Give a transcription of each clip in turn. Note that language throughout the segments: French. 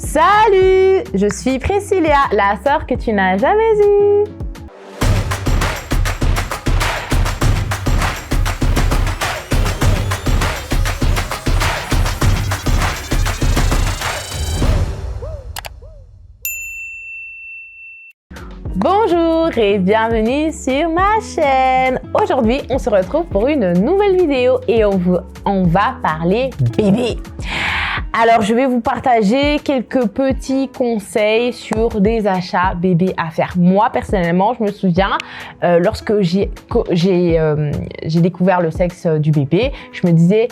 Salut, je suis Priscilla, la sœur que tu n'as jamais eue. Bonjour et bienvenue sur ma chaîne. Aujourd'hui, on se retrouve pour une nouvelle vidéo et on va parler bébé. Alors, je vais vous partager quelques petits conseils sur des achats bébés à faire. Moi, personnellement, je me souviens, lorsque j'ai découvert le sexe du bébé, je me disais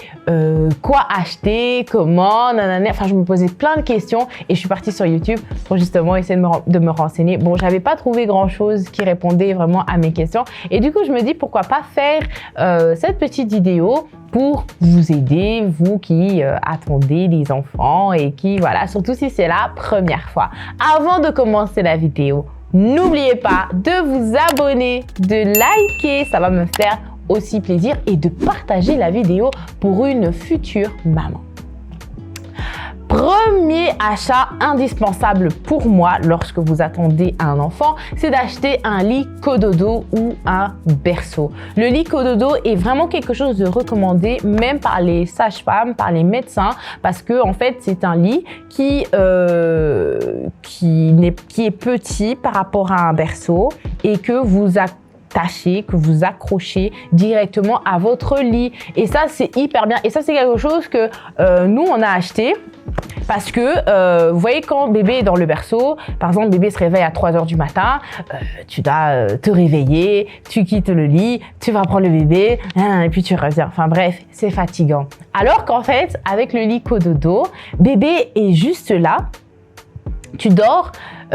quoi acheter, comment, nanana. Enfin, je me posais plein de questions et je suis partie sur YouTube pour justement essayer de me renseigner. Bon, j'avais pas trouvé grand-chose qui répondait vraiment à mes questions et du coup, je me dis pourquoi pas faire cette petite vidéo pour vous aider, vous qui attendez des enfants et qui, voilà, surtout si c'est la première fois. Avant de commencer la vidéo, n'oubliez pas de vous abonner, de liker, ça va me faire aussi plaisir, et de partager la vidéo pour une future maman. Premier achat indispensable pour moi lorsque vous attendez un enfant, c'est d'acheter un lit cododo ou un berceau. Le lit cododo est vraiment quelque chose de recommandé même par les sages-femmes, par les médecins, parce que en fait c'est un lit qui est petit par rapport à un berceau et que vous que vous accrochez directement à votre lit. Et ça, c'est hyper bien. Et ça, c'est quelque chose que nous, on a acheté parce que, vous voyez, quand bébé est dans le berceau, par exemple, bébé se réveille à 3 h du matin, tu dois te réveiller, tu quittes le lit, tu vas prendre le bébé, et puis tu reviens. Enfin bref, c'est fatigant. Alors qu'en fait, avec le lit cododo, bébé est juste là, tu dors,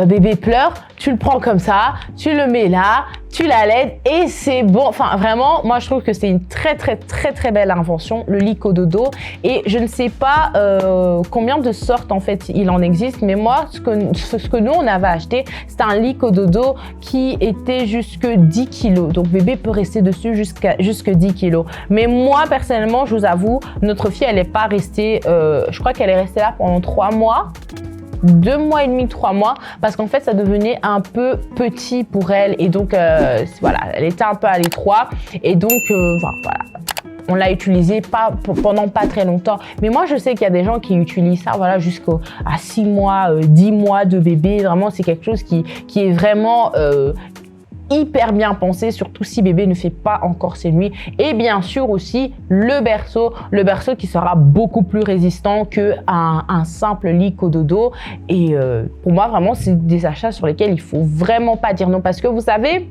bébé pleure, tu le prends comme ça, tu le mets là, tu l'allaites et c'est bon. Enfin, vraiment, moi, je trouve que c'est une très belle invention, le lit cododo. Et je ne sais pas combien de sortes, en fait, il en existe. Mais moi, ce que nous, on avait acheté, c'était un lit cododo qui était jusque 10 kilos. Donc, bébé peut rester dessus jusque 10 kilos. Mais moi, personnellement, je vous avoue, notre fille, elle n'est pas restée, je crois qu'elle est restée là pendant 3 mois. 2 mois et demi, 3 mois, parce qu'en fait, ça devenait un peu petit pour elle. Et donc, voilà, elle était un peu à l'étroit. Et donc, voilà. On l'a utilisé pendant pas très longtemps. Mais moi, je sais qu'il y a des gens qui utilisent ça, voilà, jusqu'à 6 mois, 10 mois de bébé. Vraiment, c'est quelque chose qui est vraiment hyper bien pensé, surtout si bébé ne fait pas encore ses nuits. Et bien sûr aussi le berceau qui sera beaucoup plus résistant qu'un simple lit cododo. Et pour moi, vraiment, c'est des achats sur lesquels il faut vraiment pas dire non, parce que vous savez,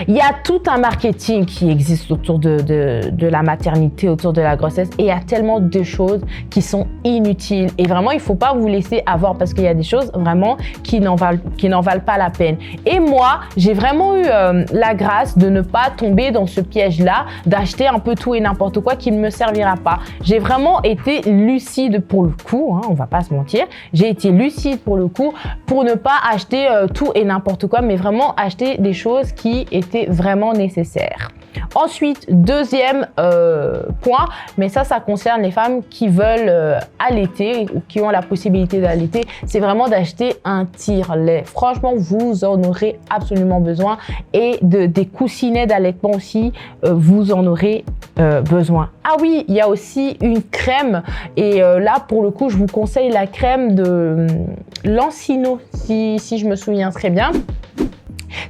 il y a tout un marketing qui existe autour de la maternité, autour de la grossesse, et il y a tellement de choses qui sont inutiles. Et vraiment, il ne faut pas vous laisser avoir, parce qu'il y a des choses vraiment qui n'en valent pas la peine. Et moi, j'ai vraiment eu la grâce de ne pas tomber dans ce piège-là, d'acheter un peu tout et n'importe quoi qui ne me servira pas. J'ai vraiment été lucide pour le coup, hein, on ne va pas se mentir. J'ai été lucide pour le coup, pour ne pas acheter tout et n'importe quoi, mais vraiment acheter des choses qui étaient vraiment nécessaires. Ensuite, deuxième point, mais ça concerne les femmes qui veulent allaiter ou qui ont la possibilité d'allaiter, c'est vraiment d'acheter un tire-lait. Franchement, vous en aurez absolument besoin, et des coussinets d'allaitement aussi, vous en aurez besoin. Ah oui, il y a aussi une crème, et là, pour le coup, je vous conseille la crème de Lancino, si je me souviens très bien.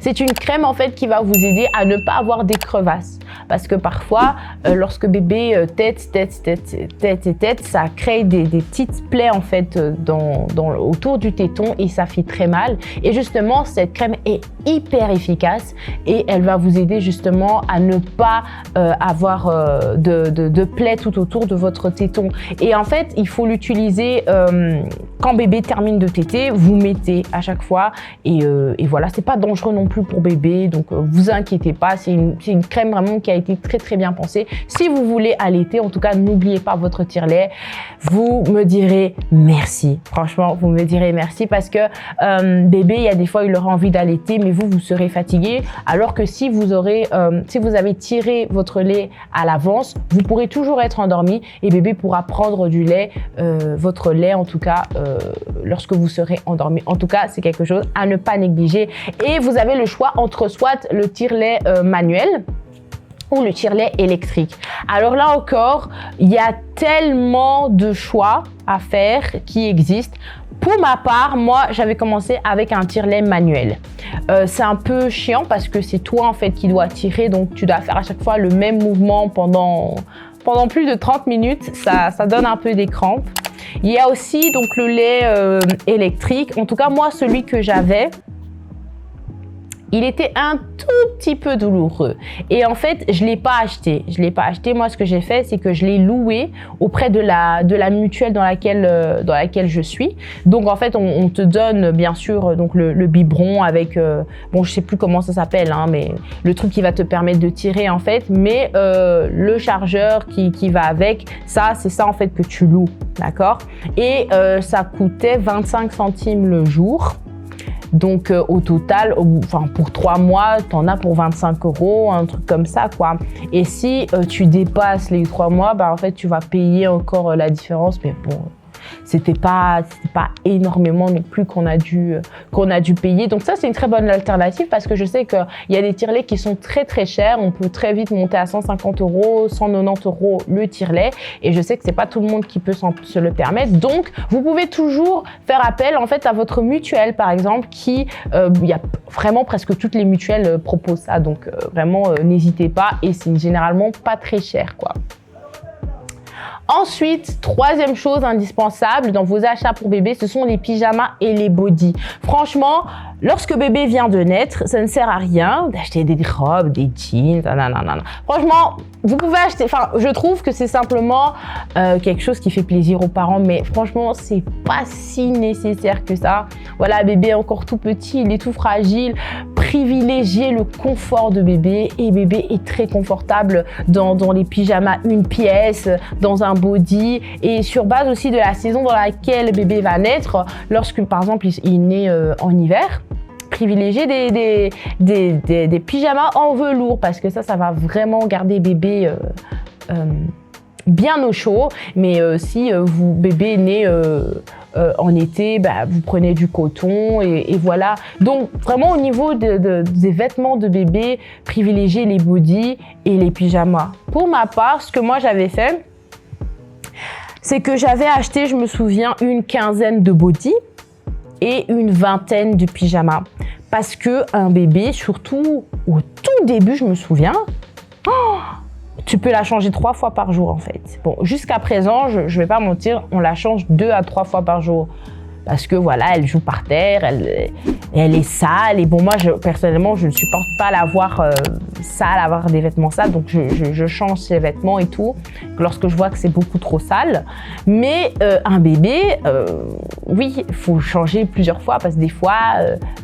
C'est une crème en fait qui va vous aider à ne pas avoir des crevasses, parce que parfois lorsque bébé tète, ça crée des petites plaies en fait autour du téton, et ça fait très mal. Et justement, cette crème est hyper efficace et elle va vous aider justement à ne pas avoir de plaies tout autour de votre téton. Et en fait, il faut l'utiliser quand bébé termine de téter, vous mettez à chaque fois, et voilà, c'est pas dangereux non plus pour bébé, donc vous inquiétez pas. C'est une crème vraiment qui a été très très bien pensé. Si vous voulez allaiter, en tout cas, n'oubliez pas votre tire-lait. Vous me direz merci. Franchement, vous me direz merci parce que bébé, il y a des fois, il aura envie d'allaiter, mais vous serez fatigué. Alors que si vous avez tiré votre lait à l'avance, vous pourrez toujours être endormi et bébé pourra prendre du lait, votre lait en tout cas, lorsque vous serez endormi. En tout cas, c'est quelque chose à ne pas négliger. Et vous avez le choix entre soit le tire-lait manuel ou le tire-lait électrique. Alors là encore, il y a tellement de choix à faire qui existent. Pour ma part, moi, j'avais commencé avec un tire-lait manuel. C'est un peu chiant parce que c'est toi en fait qui dois tirer, donc tu dois faire à chaque fois le même mouvement pendant plus de 30 minutes. Ça donne un peu des crampes. Il y a aussi donc le lait électrique. En tout cas, moi, celui que j'avais, il était un tout petit peu douloureux. Et en fait, je ne l'ai pas acheté. Moi, ce que j'ai fait, c'est que je l'ai loué auprès de la mutuelle dans laquelle je suis. Donc, en fait, on te donne, bien sûr, donc le biberon avec, bon, je ne sais plus comment ça s'appelle, hein, mais le truc qui va te permettre de tirer, en fait. Mais le chargeur qui va avec, c'est ça, en fait, que tu loues. D'accord? Et ça coûtait 25 centimes le jour. Donc, au total, pour 3 mois, tu en as pour 25 €, un truc comme ça, quoi. Et si tu dépasses les 3 mois, en fait, tu vas payer encore la différence. Mais bon, c'était pas énormément non plus qu'on a dû payer. Donc ça, c'est une très bonne alternative parce que je sais qu'il y a des tire-laits qui sont très très chers. On peut très vite monter à 150 €, 190 € le tire-lait. Et je sais que c'est pas tout le monde qui peut se le permettre. Donc, vous pouvez toujours faire appel en fait à votre mutuelle, par exemple, il y a vraiment presque toutes les mutuelles proposent ça. Donc vraiment, n'hésitez pas et c'est généralement pas très cher, quoi. Ensuite, troisième chose indispensable dans vos achats pour bébé, ce sont les pyjamas et les bodys. Franchement, lorsque bébé vient de naître, ça ne sert à rien d'acheter des robes, des jeans, nanana. Franchement, vous pouvez acheter, je trouve que c'est simplement quelque chose qui fait plaisir aux parents, mais franchement, c'est pas si nécessaire que ça. Voilà, bébé est encore tout petit, il est tout fragile. Privilégiez le confort de bébé et bébé est très confortable dans les pyjamas une pièce, dans un body et sur base aussi de la saison dans laquelle bébé va naître. Lorsque par exemple il naît en hiver, privilégiez des pyjamas en velours parce que ça va vraiment garder bébé bien au chaud. Mais si bébé est né en été, vous prenez du coton et voilà. Donc vraiment au niveau des vêtements de bébé, privilégiez les bodys et les pyjamas. Pour ma part, ce que moi j'avais fait, c'est que j'avais acheté, je me souviens, une quinzaine de bodys et une vingtaine de pyjamas. Parce qu'un bébé, surtout au tout début, je me souviens, tu peux la changer 3 fois par jour en fait. Bon, jusqu'à présent, je ne vais pas mentir, on la change 2 à 3 fois par jour. Parce que voilà, elle joue par terre, elle est sale. Et bon, moi, personnellement, je ne supporte pas la voir sale, avoir des vêtements sales. Donc, je change ses vêtements et tout, lorsque je vois que c'est beaucoup trop sale. Mais un bébé, oui, il faut changer plusieurs fois. Parce que des fois,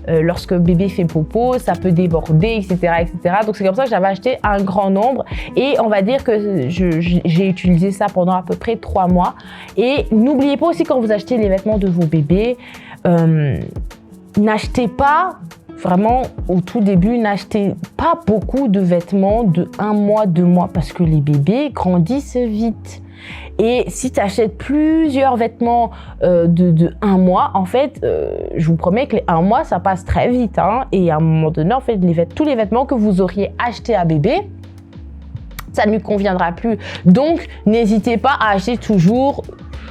lorsque bébé fait popo, ça peut déborder, etc., etc. Donc, c'est comme ça que j'avais acheté un grand nombre. Et on va dire que j'ai utilisé ça pendant à peu près 3 mois. Et n'oubliez pas aussi quand vous achetez les vêtements de vos bébés, n'achetez pas, vraiment au tout début, n'achetez pas beaucoup de vêtements de 1 mois, 2 mois parce que les bébés grandissent vite. Et si tu achètes plusieurs vêtements de 1 mois, en fait, je vous promets que les 1 mois, ça passe très vite. Hein, et à un moment donné, en fait, tous les vêtements que vous auriez achetés à bébé, ça ne lui conviendra plus. Donc, n'hésitez pas à acheter toujours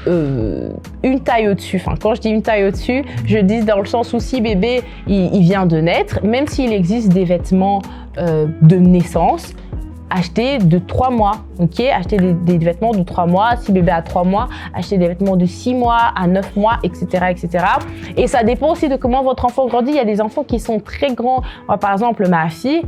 une taille au-dessus. Enfin, quand je dis une taille au-dessus, je dis dans le sens où si bébé il vient de naître, même s'il existe des vêtements de naissance, achetez de 3 mois, ok? Achetez des vêtements de 3 mois. Si bébé a 3 mois, achetez des vêtements de 6 mois à 9 mois, etc., etc. Et ça dépend aussi de comment votre enfant grandit. Il y a des enfants qui sont très grands. Moi, par exemple, ma fille,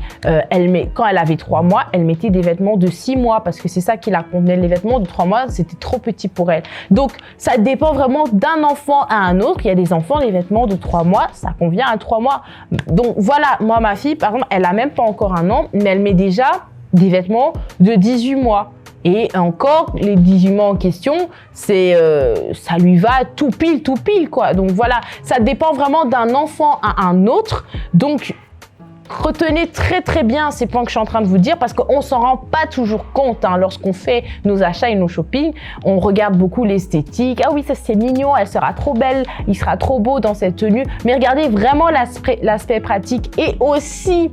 quand elle avait 3 mois, elle mettait des vêtements de 6 mois parce que c'est ça qui la convenait. Les vêtements de 3 mois, c'était trop petit pour elle. Donc, ça dépend vraiment d'un enfant à un autre. Il y a des enfants, les vêtements de 3 mois, ça convient à 3 mois. Donc, voilà, moi, ma fille, par exemple, elle a même pas encore 1 an, mais elle met déjà des vêtements de 18 mois. Et encore, les 18 mois en question, ça lui va tout pile, quoi. Donc voilà, ça dépend vraiment d'un enfant à un autre. Donc, retenez très bien ces points que je suis en train de vous dire parce qu'on ne s'en rend pas toujours compte lorsqu'on fait nos achats et nos shopping. On regarde beaucoup l'esthétique. Ah oui, ça c'est mignon, elle sera trop belle, il sera trop beau dans cette tenue. Mais regardez vraiment l'aspect pratique et aussi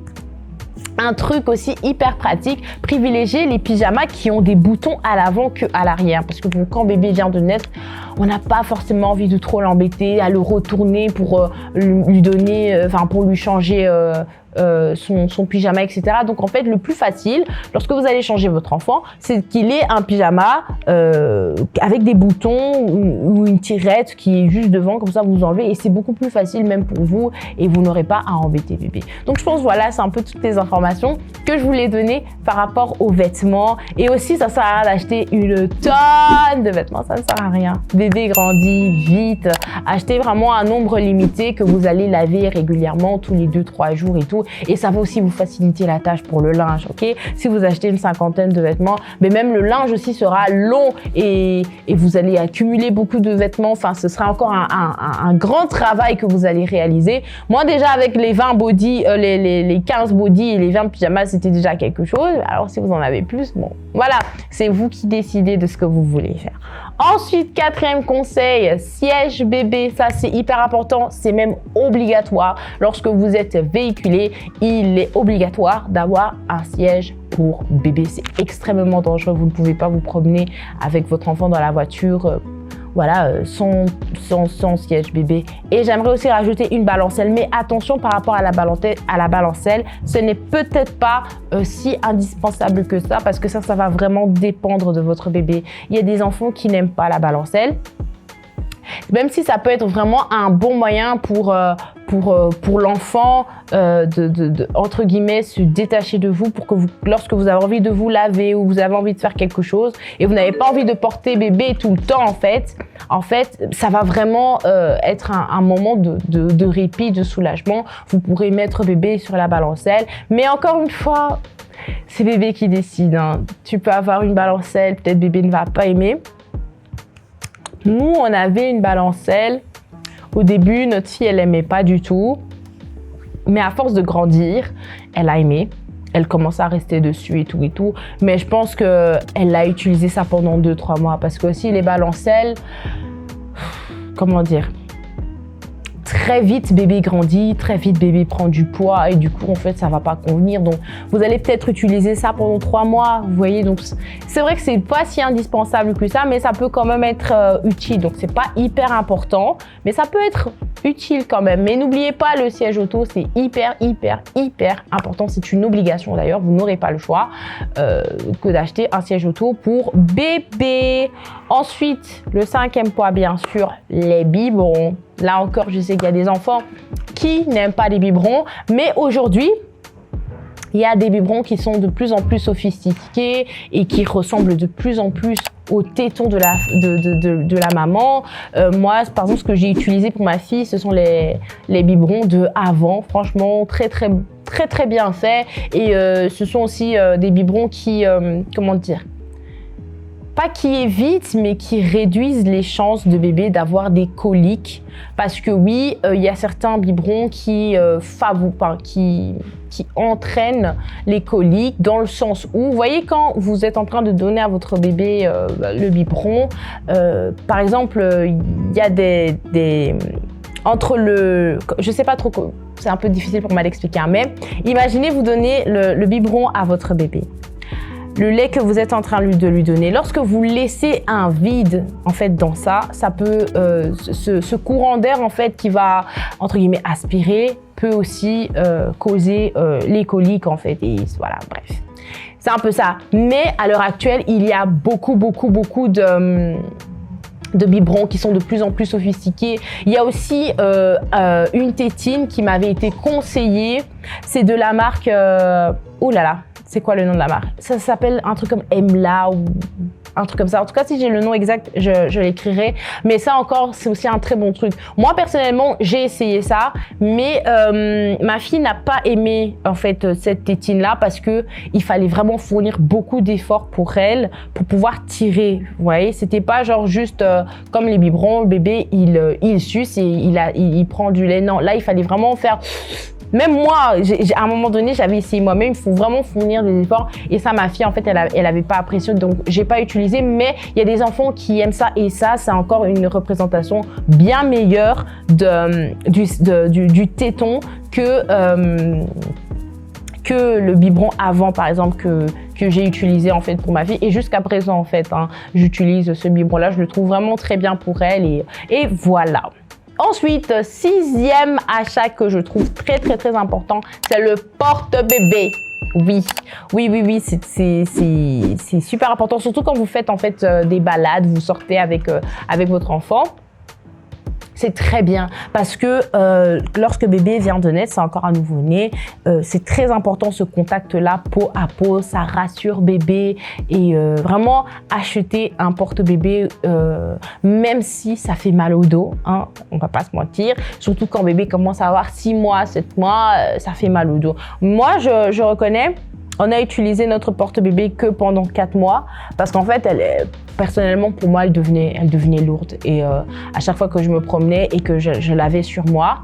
un truc aussi hyper pratique, privilégier les pyjamas qui ont des boutons à l'avant qu'à l'arrière. Parce que bon, quand bébé vient de naître, on n'a pas forcément envie de trop l'embêter, à le retourner pour lui donner, pour lui changer son pyjama, etc. Donc en fait, le plus facile, lorsque vous allez changer votre enfant, c'est qu'il ait un pyjama avec des boutons ou une tirette qui est juste devant, comme ça vous enlevez et c'est beaucoup plus facile même pour vous et vous n'aurez pas à embêter bébé. Donc je pense voilà, c'est un peu toutes les informations que je voulais donner par rapport aux vêtements et aussi ça sert à rien d'acheter une tonne de vêtements, ça ne sert à rien. Bébé grandit vite, achetez vraiment un nombre limité que vous allez laver régulièrement tous les 2-3 jours et tout. Et ça va aussi vous faciliter la tâche pour le linge, ok? Si vous achetez une cinquantaine de vêtements, mais même le linge aussi sera long et vous allez accumuler beaucoup de vêtements. Enfin, ce sera encore un grand travail que vous allez réaliser. Moi, déjà, avec les 20 body, les 15 body et les 20 pyjamas, c'était déjà quelque chose. Alors, si vous en avez plus, bon, voilà. C'est vous qui décidez de ce que vous voulez faire. Ensuite, quatrième conseil, siège bébé. Ça, c'est hyper important. C'est même obligatoire. Lorsque vous êtes véhiculé, il est obligatoire d'avoir un siège pour bébé. C'est extrêmement dangereux. Vous ne pouvez pas vous promener avec votre enfant dans la voiture sans siège bébé. Et j'aimerais aussi rajouter une balancelle. Mais attention par rapport à la balancelle, ce n'est peut-être pas si indispensable que ça parce que ça va vraiment dépendre de votre bébé. Il y a des enfants qui n'aiment pas la balancelle. Même si ça peut être vraiment un bon moyen pour l'enfant entre guillemets, se détacher de vous pour que lorsque vous avez envie de vous laver ou vous avez envie de faire quelque chose et vous n'avez pas envie de porter bébé tout le temps en fait, ça va vraiment être un moment de répit, de soulagement. Vous pourrez mettre bébé sur la balancelle, mais encore une fois, c'est bébé qui décide. Tu peux avoir une balancelle, peut-être bébé ne va pas aimer. Nous, on avait une balancelle. Au début, notre fille, elle aimait pas du tout. Mais à force de grandir, elle a aimé. Elle commence à rester dessus et tout. Mais je pense qu'elle a utilisé ça pendant 2-3 mois. Parce que aussi, les balancelles, comment dire, très vite, bébé grandit, très vite, bébé prend du poids et du coup, en fait, ça va pas convenir. Donc, vous allez peut-être utiliser ça pendant 3 mois, vous voyez. Donc, c'est vrai que c'est pas si indispensable que ça, mais ça peut quand même être utile. Donc, c'est pas hyper important, mais ça peut être utile quand même. Mais n'oubliez pas, le siège auto, c'est hyper important. C'est une obligation d'ailleurs, vous n'aurez pas le choix que d'acheter un siège auto pour bébé. Ensuite, le 5e point, bien sûr, les biberons. Là encore, je sais qu'il y a des enfants qui n'aiment pas les biberons, mais aujourd'hui, il y a des biberons qui sont de plus en plus sophistiqués et qui ressemblent de plus en plus aux tétons de la maman. Moi, par exemple, ce que j'ai utilisé pour ma fille, ce sont les biberons de avant. Franchement, très bien fait. Et ce sont aussi des biberons qui, comment dire, pas qui évitent, mais qui réduisent les chances de bébé d'avoir des coliques. Parce que oui, il y a certains biberons qui entraînent les coliques dans le sens où, vous voyez, quand vous êtes en train de donner à votre bébé le biberon, par exemple, il y a entre je sais pas trop, c'est un peu difficile pour moi d'expliquer, mais imaginez vous donnez le biberon à votre bébé. Le lait que vous êtes en train de lui donner, lorsque vous laissez un vide en fait dans ça peut ce courant d'air en fait qui va entre guillemets aspirer peut aussi causer les coliques en fait et voilà, bref. C'est un peu ça. Mais à l'heure actuelle, il y a beaucoup de biberons qui sont de plus en plus sophistiqués. Il y a aussi une tétine qui m'avait été conseillée. C'est de la marque... oh là là, c'est quoi le nom de la marque? Ça s'appelle un truc comme Emla ou un truc comme ça. En tout cas, si j'ai le nom exact, je l'écrirai. Mais ça encore, c'est aussi un très bon truc. Moi, personnellement, j'ai essayé ça, mais ma fille n'a pas aimé en fait cette tétine-là parce que il fallait vraiment fournir beaucoup d'efforts pour elle pour pouvoir tirer. Vous voyez, c'était pas genre juste comme les biberons, le bébé il suce et il prend du lait. Non, là, il fallait vraiment faire. Même moi, à un moment donné, j'avais essayé moi-même. Il faut vraiment fournir des efforts. Et ça, ma fille, en fait, elle avait pas apprécié. Donc, j'ai pas utilisé. Mais il y a des enfants qui aiment ça. Et ça, c'est encore une représentation bien meilleure du téton que le biberon avant, par exemple, que j'ai utilisé en fait pour ma fille. Et jusqu'à présent, en fait, j'utilise ce biberon-là. Je le trouve vraiment très bien pour elle. Et voilà. Ensuite, 6e achat que je trouve très, très, très important, c'est le porte-bébé. Oui, c'est super important, surtout quand vous faites en fait des balades, vous sortez avec votre enfant. C'est très bien parce que lorsque bébé vient de naître, c'est encore un nouveau-né, c'est très important ce contact-là peau à peau, ça rassure bébé et vraiment acheter un porte-bébé, même si ça fait mal au dos, hein, on va pas se mentir, surtout quand bébé commence à avoir 6 mois, 7 mois, ça fait mal au dos. Moi, je reconnais, on a utilisé notre porte-bébé que pendant 4 mois parce qu'en fait, personnellement, pour moi, elle devenait lourde. Et à chaque fois que je me promenais et que je l'avais sur moi,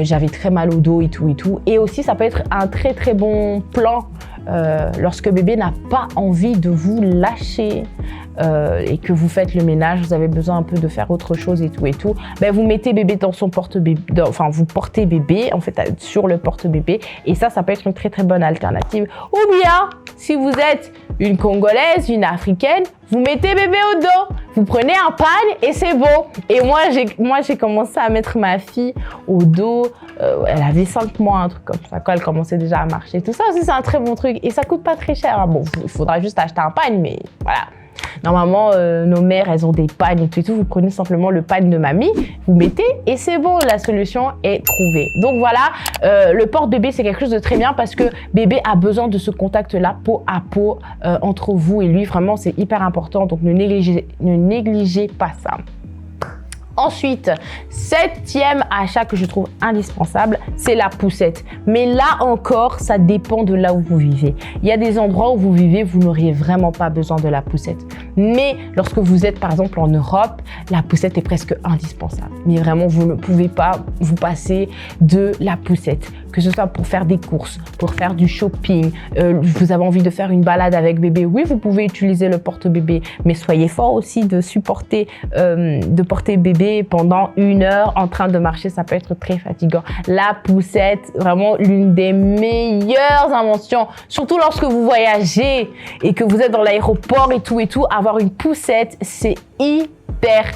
j'avais très mal au dos et tout et tout. Et aussi, ça peut être un très, très bon plan lorsque bébé n'a pas envie de vous lâcher et que vous faites le ménage, vous avez besoin un peu de faire autre chose et tout et tout. Ben, vous mettez bébé dans son porte-bébé, enfin, vous portez bébé en fait sur le porte-bébé. Et ça peut être une très, très bonne alternative. Ou bien, si vous êtes une Congolaise, une Africaine, vous mettez bébé au dos, vous prenez un pagne et c'est bon. Et moi, j'ai commencé à mettre ma fille au dos. Elle avait 5 mois, un truc comme ça, quand elle commençait déjà à marcher. Tout ça aussi, c'est un très bon truc. Et ça coûte pas très cher. Bon, il faudra juste acheter un pagne, mais voilà. Normalement, nos mères, elles ont des pagnes et tout. Vous prenez simplement le pagne de mamie, vous mettez et c'est bon, la solution est trouvée. Donc voilà, le porte-bébé, c'est quelque chose de très bien parce que bébé a besoin de ce contact-là, peau à peau, entre vous et lui. Vraiment, c'est hyper important. Donc ne négligez pas ça. Ensuite, 7e achat que je trouve indispensable, c'est la poussette. Mais là encore, ça dépend de là où vous vivez. Il y a des endroits où vous vivez, vous n'auriez vraiment pas besoin de la poussette. Mais lorsque vous êtes par exemple en Europe, la poussette est presque indispensable. Mais vraiment, vous ne pouvez pas vous passer de la poussette. Que ce soit pour faire des courses, pour faire du shopping, vous avez envie de faire une balade avec bébé, oui, vous pouvez utiliser le porte-bébé. Mais soyez fort aussi de porter bébé pendant 1 heure en train de marcher, ça peut être très fatigant. La poussette, vraiment l'une des meilleures inventions, surtout lorsque vous voyagez et que vous êtes dans l'aéroport et tout, avoir une poussette, c'est hyper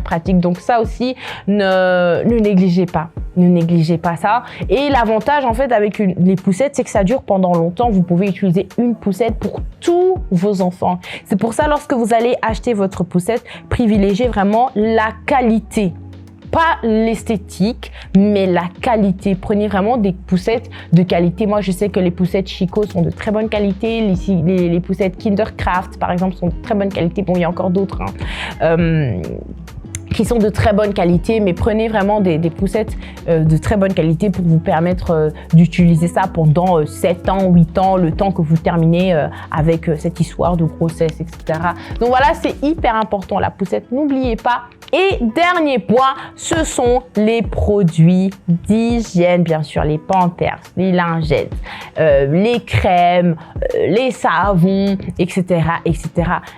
pratique. Donc ça aussi, ne négligez pas. Ne négligez pas ça. Et l'avantage en fait avec les poussettes, c'est que ça dure pendant longtemps. Vous pouvez utiliser une poussette pour tous vos enfants. C'est pour ça, lorsque vous allez acheter votre poussette, privilégiez vraiment la qualité. Pas l'esthétique, mais la qualité. Prenez vraiment des poussettes de qualité. Moi, je sais que les poussettes Chico sont de très bonne qualité. Les poussettes Kindercraft, par exemple, sont de très bonne qualité. Bon, il y a encore d'autres, qui sont de très bonne qualité, mais prenez vraiment des poussettes de très bonne qualité pour vous permettre d'utiliser ça pendant 7 ans, 8 ans, le temps que vous terminez avec cette histoire de grossesse, etc. Donc voilà, c'est hyper important, la poussette, n'oubliez pas. Et dernier point, ce sont les produits d'hygiène, bien sûr, les Pampers, les lingettes, les crèmes, les savons, etc., etc.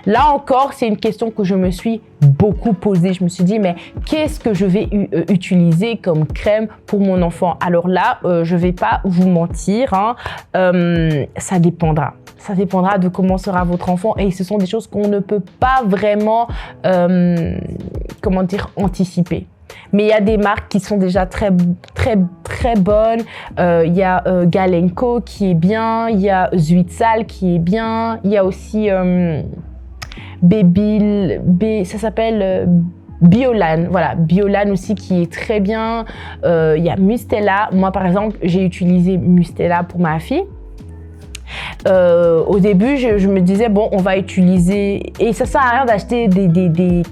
Là encore, c'est une question que je me suis beaucoup posée. Je me suis dit, mais qu'est-ce que je vais utiliser comme crème pour mon enfant? Alors là, je vais pas vous mentir, ça dépendra. Ça dépendra de comment sera votre enfant et ce sont des choses qu'on ne peut pas vraiment, anticiper. Mais il y a des marques qui sont déjà très bonnes. Il y a Galenco qui est bien, il y a Zuitzal qui est bien, il y a aussi ça s'appelle Biolan, voilà, Biolan aussi qui est très bien. Il y a Mustela. Moi par exemple, j'ai utilisé Mustela pour ma fille. Au début, je me disais, bon, on va utiliser... Et ça sert à rien d'acheter des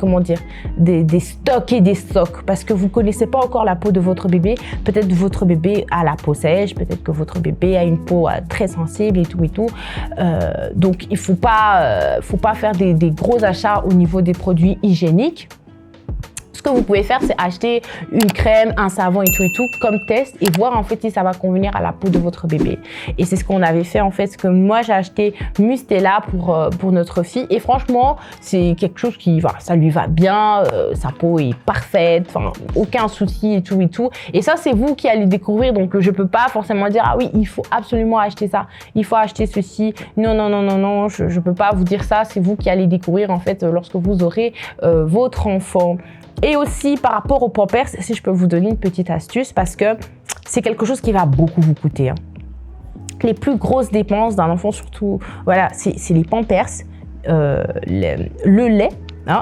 stocks et des stocks parce que vous connaissez pas encore la peau de votre bébé. Peut-être votre bébé a la peau sèche, peut-être que votre bébé a une peau très sensible et tout. Donc, il faut pas faire des gros achats au niveau des produits hygiéniques. Ce que vous pouvez faire, c'est acheter une crème, un savon et tout comme test et voir en fait si ça va convenir à la peau de votre bébé. Et c'est ce qu'on avait fait en fait, parce que moi j'ai acheté Mustela pour notre fille et franchement c'est quelque chose qui ça lui va bien, sa peau est parfaite, aucun souci et tout. Et ça c'est vous qui allez découvrir, donc je peux pas forcément dire ah oui il faut absolument acheter ça, il faut acheter ceci. Non, je peux pas vous dire ça, c'est vous qui allez découvrir en fait lorsque vous aurez votre enfant. Et aussi par rapport aux Pampers, si je peux vous donner une petite astuce parce que c'est quelque chose qui va beaucoup vous coûter. Les plus grosses dépenses d'un enfant surtout, voilà, c'est les Pampers, le lait.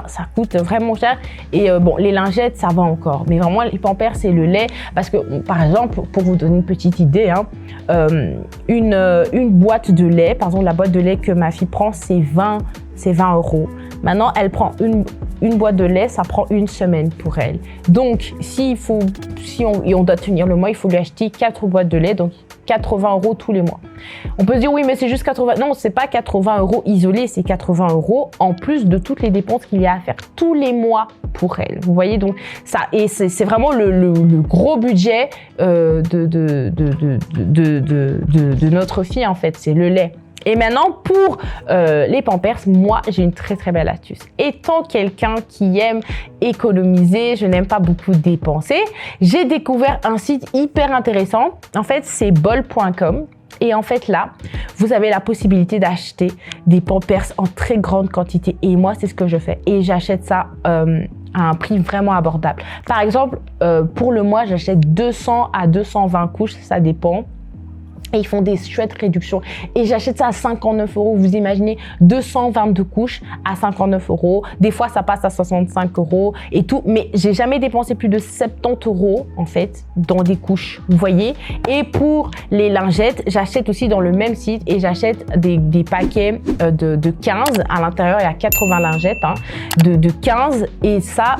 Ça coûte vraiment cher et bon les lingettes ça va encore mais vraiment les Pampers c'est le lait parce que par exemple pour vous donner une petite idée une boîte de lait, par exemple la boîte de lait que ma fille prend c'est 20 €. Maintenant elle prend une boîte de lait, ça prend une semaine pour elle. Donc si on doit tenir le mois, il faut lui acheter 4 boîtes de lait, donc 80 € tous les mois. On peut se dire oui mais c'est juste 80, non c'est pas 80 € isolés, c'est 80 € en plus de toutes les dépenses qu'il y a à faire tous les mois pour elle. Vous voyez donc ça, et c'est vraiment le gros budget de notre fille en fait, c'est le lait. Et maintenant, pour les Pampers, moi, j'ai une très très belle astuce. Étant quelqu'un qui aime économiser, je n'aime pas beaucoup dépenser, j'ai découvert un site hyper intéressant. En fait, c'est bol.com. Et en fait, là, vous avez la possibilité d'acheter des Pampers en très grande quantité. Et moi, c'est ce que je fais. Et j'achète ça à un prix vraiment abordable. Par exemple, pour le mois, j'achète 200 à 220 couches, ça dépend. Et ils font des chouettes réductions. Et j'achète ça à 59 €. Vous imaginez 222 couches à 59 €. Des fois, ça passe à 65 € et tout. Mais j'ai jamais dépensé plus de 70 € en fait dans des couches. Vous voyez. Et pour les lingettes, j'achète aussi dans le même site et j'achète des paquets de 15. À l'intérieur, il y a 80 lingettes de 15. Et ça,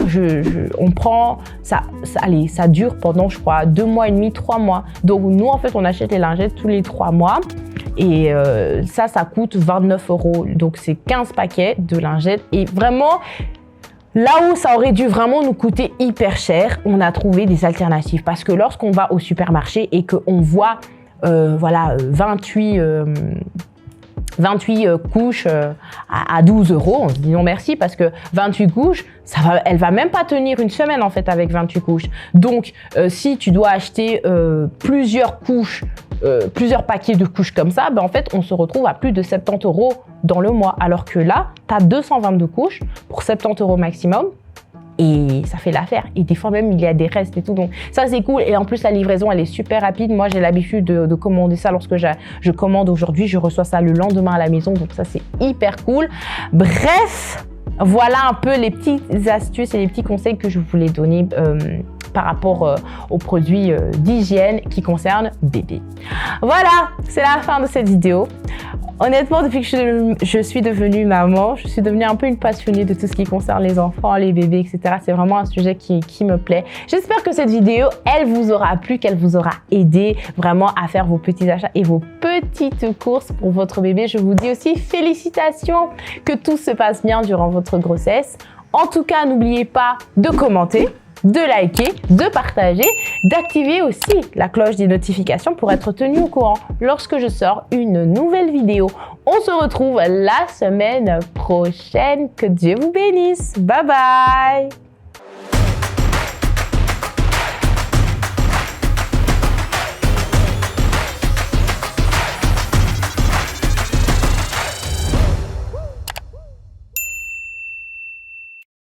on prend ça. Allez, ça dure pendant, je crois, 2 mois et demi, 3 mois. Donc nous, en fait, on achète les lingettes tous les 3 mois et ça coûte 29 €. Donc c'est 15 paquets de lingettes et vraiment là où ça aurait dû vraiment nous coûter hyper cher, on a trouvé des alternatives parce que lorsqu'on va au supermarché et qu'on voit 28 couches à 12 €, on se dit non merci parce que 28 couches, elle va même pas tenir une semaine en fait avec 28 couches. Donc si tu dois acheter plusieurs couches, plusieurs paquets de couches comme ça, en fait on se retrouve à plus de 70 € dans le mois. Alors que là, tu as 222 couches pour 70 € maximum. Et ça fait l'affaire. Et des fois même, il y a des restes et tout. Donc ça, c'est cool. Et en plus, la livraison, elle est super rapide. Moi, j'ai l'habitude de commander ça lorsque je commande aujourd'hui. Je reçois ça le lendemain à la maison. Donc ça, c'est hyper cool. Bref, voilà un peu les petites astuces et les petits conseils que je voulais donner par rapport aux produits d'hygiène qui concernent bébé. Voilà, c'est la fin de cette vidéo. Honnêtement, depuis que je suis devenue maman, je suis devenue un peu une passionnée de tout ce qui concerne les enfants, les bébés, etc. C'est vraiment un sujet qui me plaît. J'espère que cette vidéo, elle vous aura plu, qu'elle vous aura aidé vraiment à faire vos petits achats et vos petites courses pour votre bébé. Je vous dis aussi félicitations, que tout se passe bien durant votre grossesse. En tout cas, n'oubliez pas de commenter, de liker, de partager, d'activer aussi la cloche des notifications pour être tenu au courant lorsque je sors une nouvelle vidéo. On se retrouve la semaine prochaine. Que Dieu vous bénisse. Bye bye.